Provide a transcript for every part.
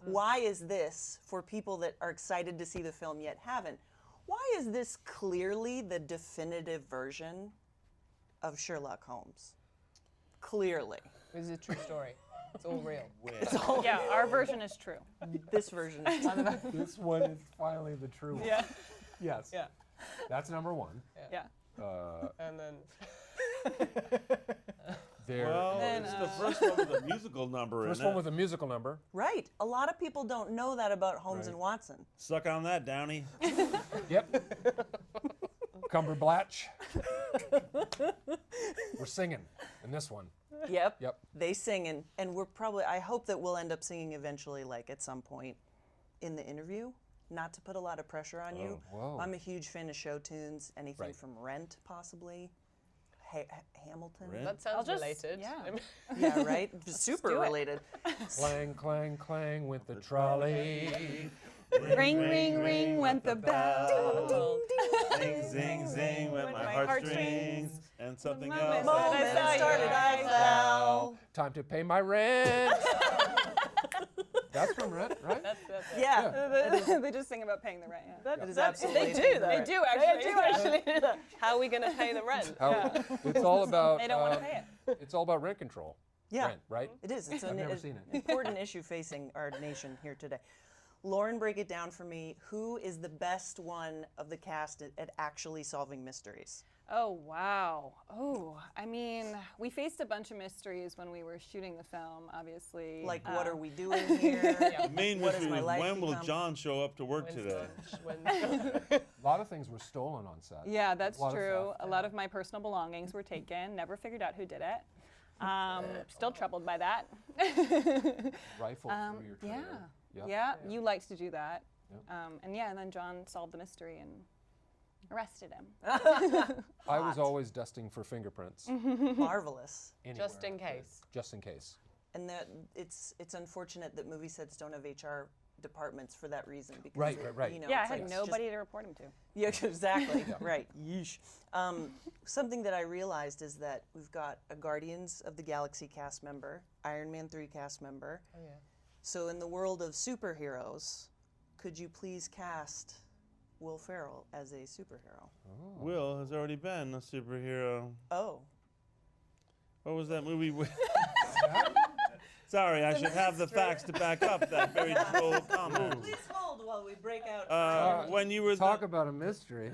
Why is this, for people that are excited to see the film yet haven't, why is this clearly the definitive version of Sherlock Holmes? Clearly. This is a true story. It's all real. Yeah, our version is true. This version is This one is finally the true one. Yeah. Yes. Yeah. That's number one. Yeah. And then Well, Then, it's the first one with a musical number first in one it. with a musical number. right. A lot of people don't know that about Holmes and Watson. Suck on that, Downey. Yep. Cumberblatch. We're singing in this one. Yep. Yep. They sing, and we're probably, I hope that we'll end up singing eventually, like at some point in the interview. Not to put a lot of pressure on you. whoa. I'm a huge fan of show tunes, anything Right. from Rent, possibly. Hamilton. Rent? that sounds just- related. yeah. I mean, Yeah, right? Super do it. related. Clang, clang, clang with the trolley. Ring, ring, ring went the bell. Zing, zing, zing, with my heartstrings. And something moment else. that Moment I saw you, started, I fell. Time to pay my rent. That's from Rent, right? that's it. Yeah. They just sing about paying the rent. Yeah. It is absolutely. They do, though. They do actually. They do actually do that. How are we going to pay the rent? How, it's all about. They don't want to pay it. It's all about rent control. Yeah. Rent, right? It is. It's I've an never seen it. important issue facing our nation here today. Lauren, break it down for me. Who is the best one of the cast at actually solving mysteries? Oh, wow. Oh, I mean, we faced a bunch of mysteries when we were shooting the film, obviously. Like, what are we doing here? The main What does mystery my was life when will become? John show up to work When's today? lunch? When's A lot of things were stolen on set. Yeah, that's A lot of true. stuff. A lot of my personal belongings were taken. Never figured out who did it. Still troubled by that. Rifle through your Yeah. trailer. Yep. Yeah, you liked to do that. Yep. And then John solved the mystery and arrested him. I was always dusting for fingerprints. Marvelous. anywhere Just in I could, case. Just in case. And that it's unfortunate that movie sets don't have HR departments for that reason. Because Right, it, right. You know, Yeah, I it's had like, it's nobody to report him to. Yeah, exactly. Right. Yeesh. Something that I realized is that we've got a Guardians of the Galaxy cast member, Iron Man 3 cast member. Oh, yeah. So in the world of superheroes, could you please cast Will Ferrell as a superhero? Will has already been a superhero. Oh. What was that movie with? Sorry, I should have the facts to back up that very droll comment. Please hold while we break out. When you were Talk about a mystery.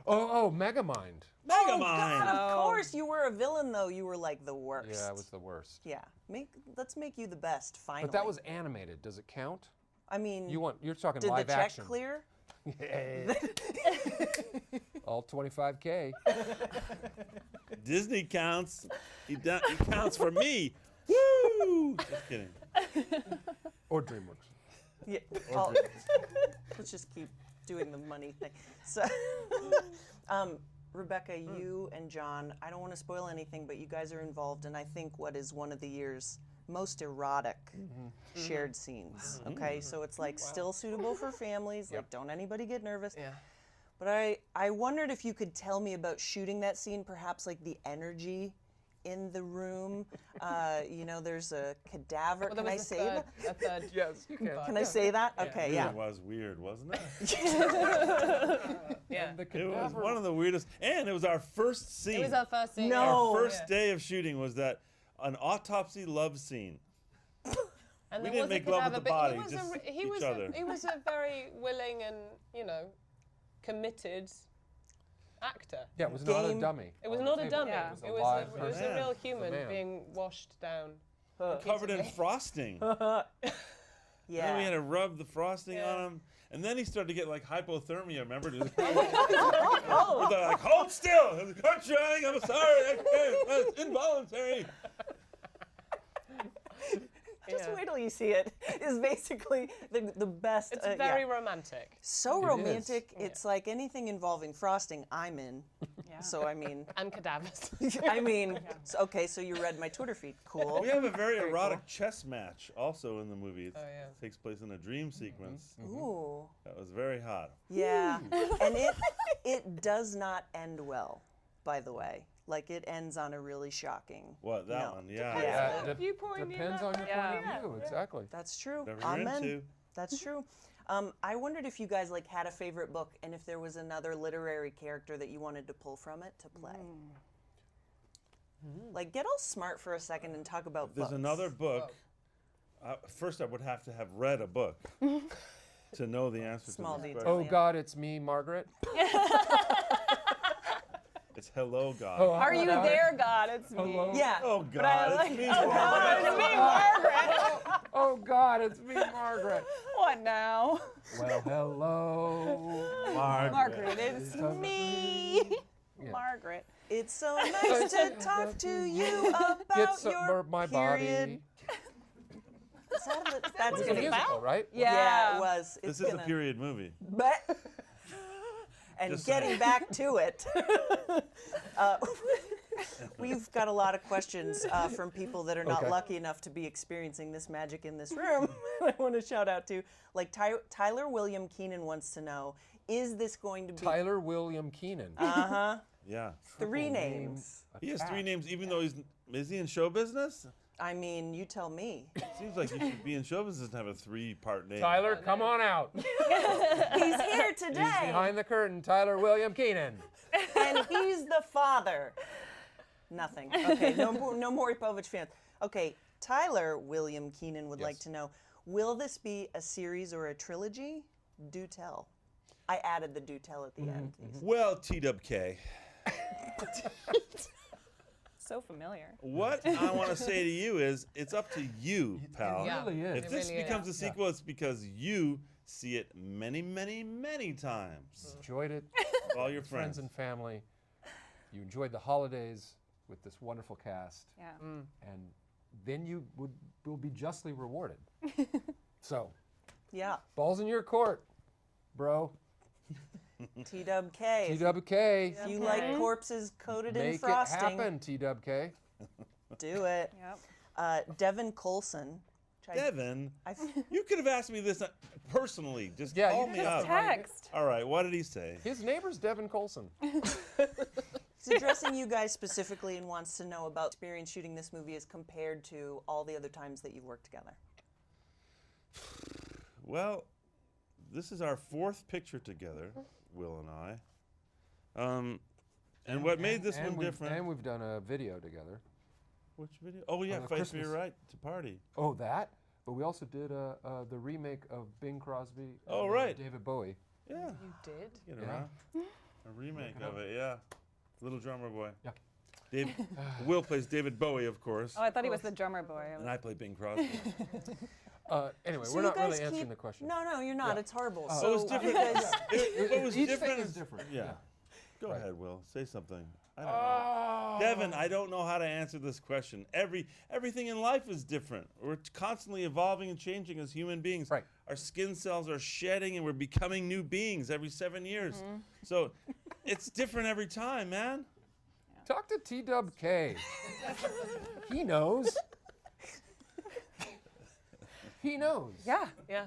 oh, Megamind. Oh, Megamind. God, of course you were a villain, though. You were like the worst. Yeah, it was the worst. Yeah. Let's make you the best. Finally. But that was animated. Does it count? I mean. You're talking did live the check action. clear? All 25K. Disney counts. He counts for me. Woo! Just kidding. Or DreamWorks. Yeah. Let's just keep doing the money thing. So, Rebecca, you and John, I don't want to spoil anything, but you guys are involved in, I think, what is one of the year's most erotic shared scenes. Okay, so it's like still suitable for families. Like, don't anybody get nervous. Yeah. But I wondered if you could tell me about shooting that scene, perhaps like the energy in the room. There's a cadaver. Well, Can there I was say that? a third. Yes, you can. Can I say that? Okay, yeah. It was weird, wasn't it? Yeah. And the It was cadaver. one of the weirdest. And it was our first scene. It was our first scene. No. Our first day of shooting was that an autopsy love scene. And We there didn't was a make love with cadaver, the but body, he was just he each was other. he was a very willing and committed actor. Yeah, it was not a Game. dummy. It was on the not a table. dummy. Yeah. It It was was a live it was person. a real man. human man. being washed down. Covered in frosting. And then we had Yeah. to rub the frosting on him. And then he started to get like hypothermia, remember? We're like, hold still! I'm trying, I'm sorry, I can't, that's involuntary. Just wait till you see it. Is basically the best. It's very romantic. so It is. romantic. It's like anything involving frosting, I'm in. Yeah. So I mean, And cadavers. okay. So you read my Twitter feed. Cool. We have a very erotic chess match also in the movie. It yeah. takes place in a dream sequence. Ooh. That was very hot. Yeah. And it does not end well, by the way. Like it ends on a really shocking. What, that note. one? Yeah. Yeah. The viewpoint, you Depends know? on your Yeah. point of view, exactly. That's true. Whatever you're Amen. into. That's true. I wondered if you guys like had a favorite book and if there was another literary character that you wanted to pull from it to play. Like get all smart for a second and talk about There's books. another book. First, I would have to have read a book to know the answer Small to this detail. question. Oh God, it's me, Margaret. It's Hello, God. Oh, Are you there, God? It's me. Hello? Yeah. Oh, But I God, like, it's me. oh God, it's me, Margaret. Oh God, it's me, Margaret. What now? Well, hello, Margaret, it's Because me. Yeah. Margaret. It's so nice to talk to you about Get some your my period. body. That's It's a gonna musical, right? Yeah, it was. This It's is a period movie. But and Just getting saying. back to it, we've got a lot of questions from people that are not Okay. lucky enough to be experiencing this magic in this room. I want to shout out to, like Tyler William Keenan wants to know, is this going to be Tyler William Keenan. Yeah. three name. names? He has 3 names, even though is he in show business? I mean, you tell me. Seems like you should be in show business and have a 3-part name. Tyler, come on out. He's here He's today, behind the curtain, Tyler William Keenan. and he's the father. Nothing. Okay, no Maury Povich fans. Okay, Tyler William Keenan would like Yes. to know, will this be a series or a trilogy? Do tell. I added the do tell at the end. Well, TWK, So familiar. what I want to say to you is, it's up to you, pal. Yeah. Really is. If this really is. becomes a sequel, it's because you see it many, many, many times. Enjoyed it. with all your Friends friends. and family. You enjoyed the holidays with this wonderful cast. Yeah. And then you will be justly rewarded. So, Yeah, balls in your court, bro. TWK. TWK. If you like corpses coated in Make it frosting, happen, TWK. do it. Yep. Devin Colson. which I- Devin, I f- you could have asked me this personally. Just Yeah, call you me just up. Text. All right, what did he say? His neighbor's Devin Colson. He's addressing you guys specifically and wants to know about experience shooting this movie as compared to all the other times that you've worked together. Well, this is our 4th picture together, Will and I. And what made this one different? And we've done a video together. Which video? Oh yeah, On a Fight for Your Christmas- Right to Party. Oh, that? But we also did the remake of Bing Crosby Oh, and right. David Bowie. Yeah, You did? get Yeah. around. A remake of it, yeah. Little Drummer Boy. Yeah. Dave, Will plays David Bowie, of course, Oh, I thought he was the drummer boy. and I play Bing Crosby. Anyway, So we're you not really guys answering keep- the question. No, you're not. Yeah. It's horrible. So So it was different. you guys- It was Each different. thing is different. Yeah. Go Right. ahead, Will. Say something. I don't know. Devin, I don't know how to answer this question. Everything in life is different. We're constantly evolving and changing as human beings. Right. Our skin cells are shedding and we're becoming new beings every 7 years. So it's different every time, man. Talk to TWK. He knows. He knows. Yeah. Yeah.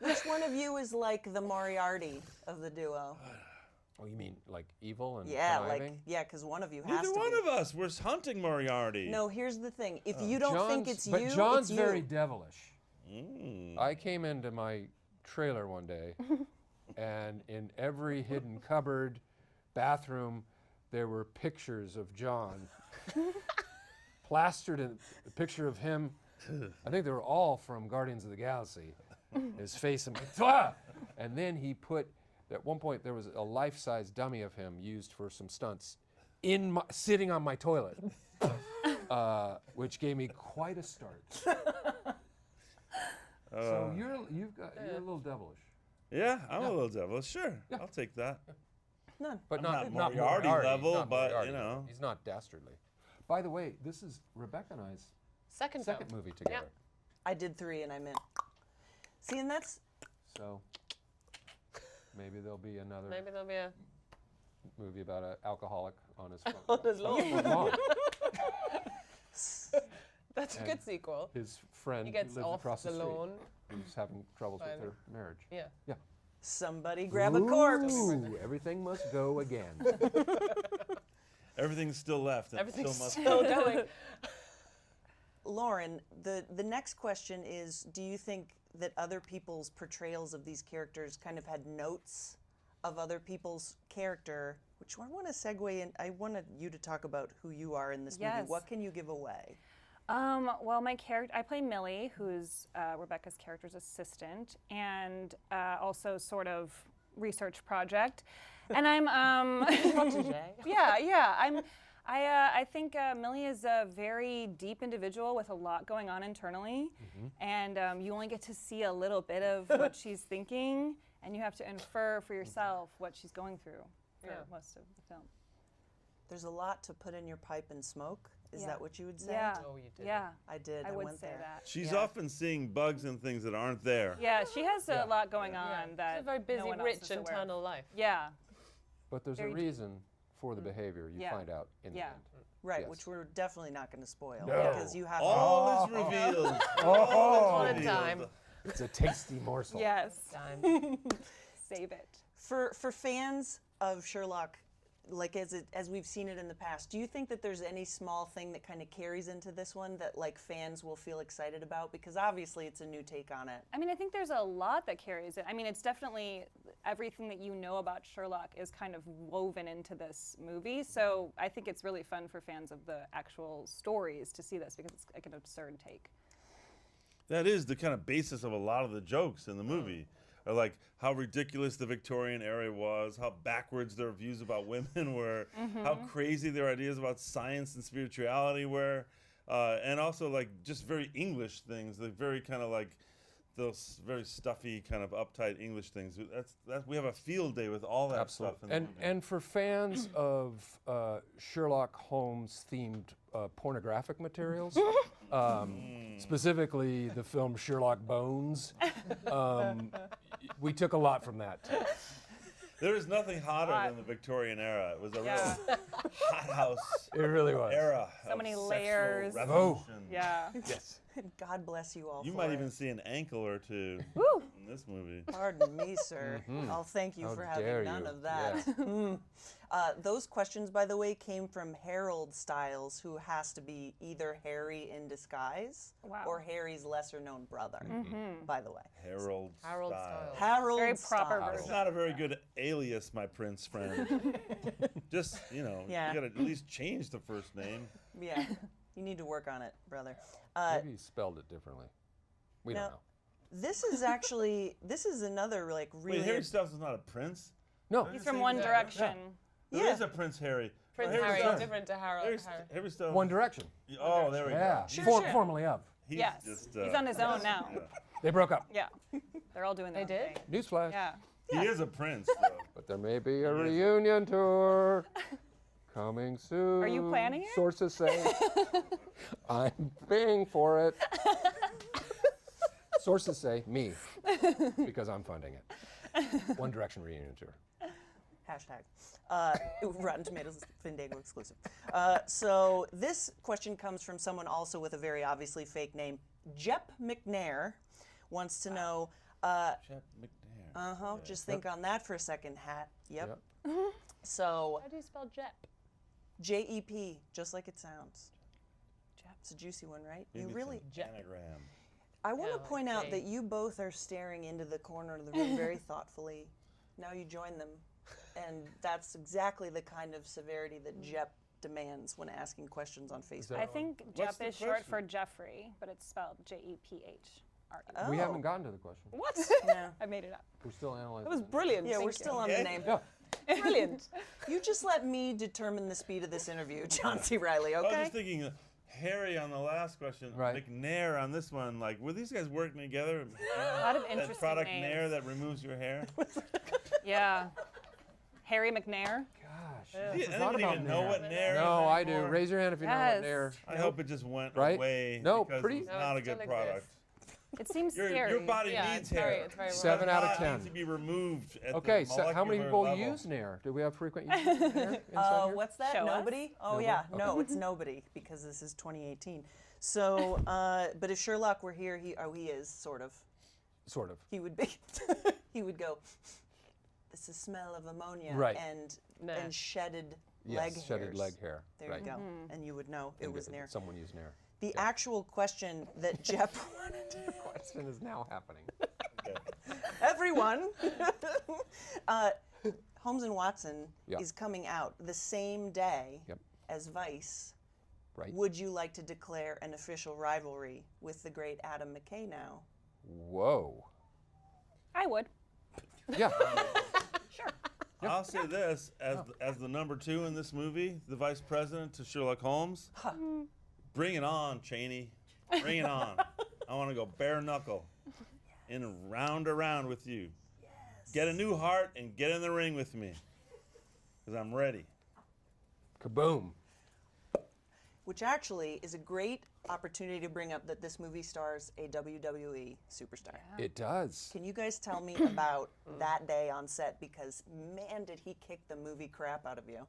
Which one of you is like the Moriarty of the duo? Oh, you mean like evil and Yeah, conniving? because one of you has Neither to one be. of us. We're hunting Moriarty. No, here's the thing. If you don't think it's but you, John's it's very you. devilish. Mm. I came into my trailer one day, and in every hidden cupboard, bathroom, there were pictures of John. Plastered in a picture of him. I think they were all from Guardians of the Galaxy. His face and then he put, at one point there was a life-size dummy of him used for some stunts sitting on my toilet, which gave me quite a start. So you're a little devilish, Yeah, I'm a little devilish. Sure, I'll take that. None. but I'm not not Moriarty level, not but, Moriarty you know. level. He's not dastardly. By the way, this is Rebecca and I's Second second film. movie together. I did 3 and I'm in. See, and that's So maybe there'll be another Maybe there'll be a. movie about an alcoholic on his phone. On his lawn. lawn. That's a good sequel. His friend He who gets lives off across the the street, lawn. who's having troubles with Finally. her marriage. Yeah. Yeah. Somebody grab a corpse. Ooh, everything must go again. Everything's still left. And Everything's still must still going. Lauren, the next question is, do you think that other people's portrayals of these characters kind of had notes of other people's character, which I want to segue in. I wanted you to talk about who you are in this movie. Yes. What can you give away? Well, my character, I play Millie, who's Rebecca's character's assistant, and also sort of research project. And I'm, Protege. yeah. I think Millie is a very deep individual with a lot going on internally, and you only get to see a little bit of what she's thinking, and you have to infer for yourself what she's going through for most of the film. There's a lot to put in your pipe and smoke. Is that what you would say? Yeah. Oh, you did. Yeah. I did. I would went say there. that. She's yeah. often seeing bugs and things that aren't there. Yeah, she has a lot going on that It's a very busy, no one else rich, is aware of. internal life. Yeah. But there's Very a deep. reason for the behavior you Yeah. find out in the Yeah. end. Right, Yes. which we're definitely not going to spoil No. because you have All is revealed. Oh. All On is a revealed. dime. It's a tasty morsel. Yes. Time. Save it. For fans of Sherlock, like as we've seen it in the past, do you think that there's any small thing that kind of carries into this one that like fans will feel excited about? Because obviously it's a new take on it. I mean, I think there's a lot that carries it. I mean, it's definitely everything that you know about Sherlock is kind of woven into this movie. So I think it's really fun for fans of the actual stories to see this because it's like an absurd take. That is the kind of basis of a lot of the jokes in the movie. Or like how ridiculous the Victorian era was, how backwards their views about women were, how crazy their ideas about science and spirituality were, and also like just very English things, like very kind of like those very stuffy kind of uptight English things. That's we have a field day with all that stuff. In the movie. And for fans of Sherlock Holmes themed pornographic materials, specifically the film Sherlock Bones, we took a lot from that too. There is nothing hotter than the Victorian era. It was a real hothouse It really was. era. So of many sexual revolution. revolution. Yeah. Yes. God bless you all You for might it. even see an ankle or two Woo! in this movie. Pardon me, sir. I'll thank you How for dare having none you. of that. Those questions, by the way, came from Harold Styles, who has to be either Harry in disguise Wow. or Harry's lesser-known brother, by the way. Harold Harold Styles. Styles. Harold Very proper Styles. It's version. not a very good alias, my prince friend. Just, Yeah. you gotta at least change the first name. Yeah, you need to work on it, brother. Maybe he spelled it differently. We now- don't know. This is another like really. Wait, Harry Styles is not a prince? No. He's from One Direction. There Yeah. is a Prince Harry. Prince Well, Harry Styles- is different to Harold. Harry Styles. One Direction. Oh, there we Yeah. go. Sure. Formerly of. He's Yes. just, He's on his own now. yeah. They broke up. Yeah. They're all doing their They own did? thing. Newsflash. Yeah. He is a prince, though. But there may be a reunion tour coming soon. Are you planning it? Sources say. I'm paying for it. Sources say me, because I'm funding it. One Direction reunion tour. Hashtag. Rotten Tomatoes Fandango exclusive. So this question comes from someone also with a very obviously fake name. Jep McNair wants to know. Jep McNair. Just think on that for a second. Yep. Yep. So How do you spell Jep? JEP, just like it sounds. It's a juicy one, right? Maybe You it's really. an anagram. I want to like point out J. that you both are staring into the corner of the room very thoughtfully. Now you join them, and that's exactly the kind of severity that Jep demands when asking questions on Facebook. I think What's Jep the is short question? for Jeffrey, but it's spelled Jephree. We Oh. haven't gotten to the question. What? Yeah. I made it up. We're still analyzing. That was it. brilliant. Yeah, thank we're you. still on the name. Yeah. Brilliant. You just let me determine the speed of this interview, John C. Reilly, I was okay? just thinking, Harry on the last question, Right. McNair on this one. Like, were these guys working together? A lot of That interesting product names. Nair that removes your hair? Yeah. Harry McNair. Gosh. Yeah, I I forgot don't about even know Nair. what Nair is No, I do. anymore. Raise your hand if you know Yes. what Nair. I hope it just went Right? away No, because pretty- it's No, not it a good still product. exists. It seems Your scary. body Yeah, needs it's hair. very- it's very Seven That out of body 10. needs to be removed at Okay, the so how many molecular people level. use Nair? Do we have frequent users of Nair inside here? What's that? Show us? Nobody? Oh, Nobody? yeah. Okay. No, it's nobody because this is 2018. So, but if Sherlock were here, he is, sort of. Sort of. He would be. He would go. This is smell of ammonia Right. and Nair. shedded Yes, leg shedded hairs. lir hair. There right. you go, and you would know it And was Nair. Someone used Nair. The actual question that Jeff wanted. The question is now happening. Everyone. Holmes and Watson Yeah. is coming out the same day Yep. as Vice. Right. Would you like to declare an official rivalry with the great Adam McKay now? Whoa. I would. Yeah. I'll say this, as the number 2 in this movie, the vice president to Sherlock Holmes, bring it on, Cheney. Bring it on. I want to go bare knuckle and round around with you. Yes. Get a new heart and get in the ring with me, because I'm ready. Kaboom. Which actually is a great opportunity to bring up that this movie stars a WWE superstar. It does. Can you guys tell me about that day on set? Because man, did he kick the movie crap out of you.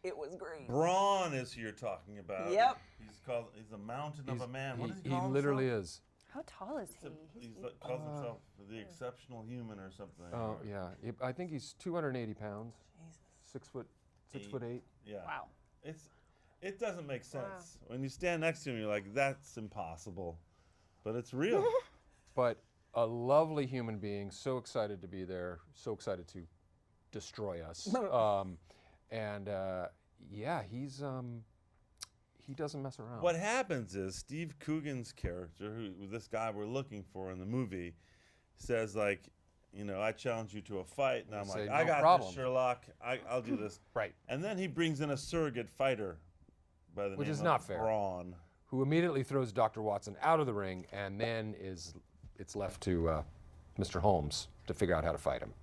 It was great. Braun is who you're talking about. Yep. He's a mountain of a man. What does he He call literally himself? is. How tall is he? He calls himself the exceptional human or something. Oh, yeah. I think he's 280 pounds. Jesus. 6 foot 8. Yeah. Wow. It doesn't make sense. When you stand next to him, you're like, that's impossible. But it's real. But a lovely human being, so excited to be there, so excited to destroy us. Yeah, he doesn't mess around. What happens is Steve Coogan's character, who this guy we're looking for in the movie, says like, I challenge you to a fight, and I'm say, like, I "No got problem." this, Sherlock. I'll do this. Right. And then he brings in a surrogate fighter by the Which name is of not fair. Braun. Who immediately throws Dr. Watson out of the ring, and then it's left to Mr. Holmes to figure out how to fight him.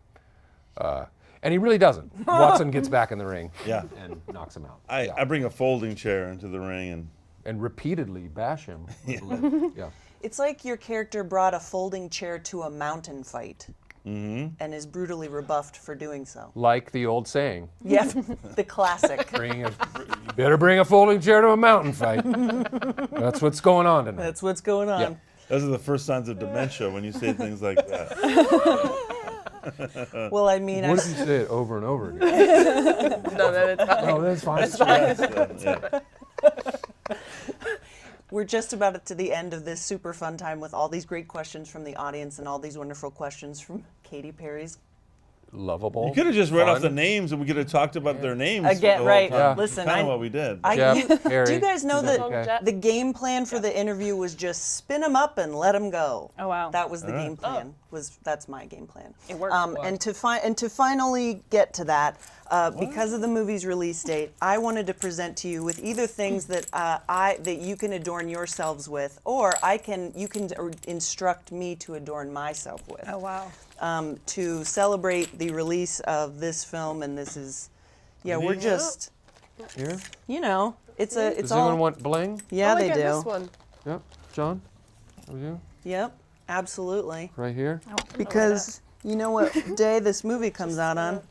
And he really doesn't. Watson gets back in the ring Yeah. and knocks him out. I bring a folding chair into the ring And repeatedly bash him. Yeah. It's like your character brought a folding chair to a mountain fight and is brutally rebuffed for doing so. Like the old saying, Yeah, the classic. you better bring a folding chair to a mountain fight. That's what's going on tonight. That's what's going on. Yeah. Those are the first signs of dementia when you say things like that. Well, I mean, What if you say it over and over again? No, that's fine. No, that's fine. Yes, yeah. we're just about to the end of this super fun time with all these great questions from the audience and all these wonderful questions from Katy Perry's. Lovable. You could have just read off the fun. names and we could have talked about their names. Again, the whole right. time. Yeah. Listen, Kind I- of what we did. Jeff, do Harry, you guys know that okay. the game plan for the interview was just spin them up and let them go? Oh, wow. That was the game plan. That's my game plan. It worked. And to finally get to that, because of the movie's release date, I wanted to present to you with either things that that you can adorn yourselves with, or you can instruct me to adorn myself with. Oh, wow. To celebrate the release of this film, and this is, we're Yeah. just, Here. it's Does all. anyone want bling? Yeah, Oh, they I get do. this one. Yep. John? Are you? Yep, absolutely. Right here? Because you know what day this movie comes out on?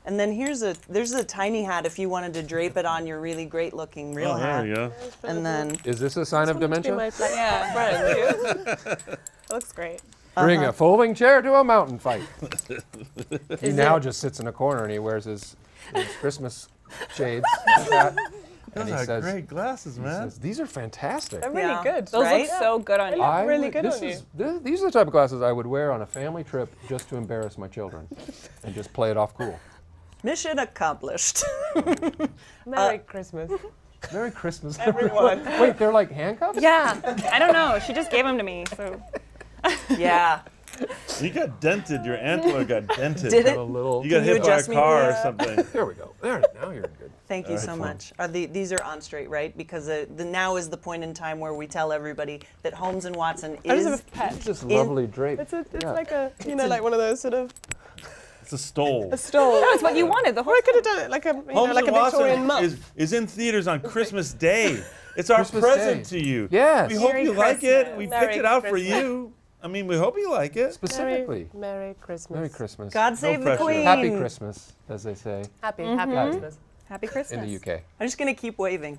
And then there's a tiny hat if you wanted to drape it on your really great looking real Oh, hat. there you go. And then Is this a sign of Be my dementia? Yeah. friend. It looks great. Bring a folding chair to a mountain fight. He Is now it- just sits in a corner and he wears his Christmas shades. hat, and Those he are says, great glasses, he man. says, these are fantastic. They're really Yeah. good. Those Right? look so good on you. I- really would- good this on is- These are the type of glasses I would wear on a family trip just to embarrass my children and just play it off cool. mission accomplished. Merry Christmas. Merry Christmas, Everyone. Wait, they're like handcuffs? Yeah. I don't know. She just gave them to me. So Yeah. You got dented. Your antler got dented. Did Got it? a little. You got Can you hit by a adjust me car or there? something. There we go. There. Now you're good. Thank you so Excellent. much. These are on straight, right? Because now is the point in time where we tell everybody that Holmes and Watson I just have is a pet. It's just lovely drape. It's Yeah. like a, like one of those sort of It's a stole. a stole. that's what you wanted. The whole Or I could have done it like a, Holmes like a and Watson Victorian mug. is in theaters on Christmas Day. It's our Christmas present Day. to you. Yes. We hope Merry you like it. Christmas. We Merry picked it out for Christmas. you. I mean, we hope you like it. Specifically. Merry Christmas. Merry Christmas. God save the pressure. Queen. Happy Christmas, as they say Happy Mm-hmm. Christmas. Happy Christmas. in the UK. I'm just gonna keep waving.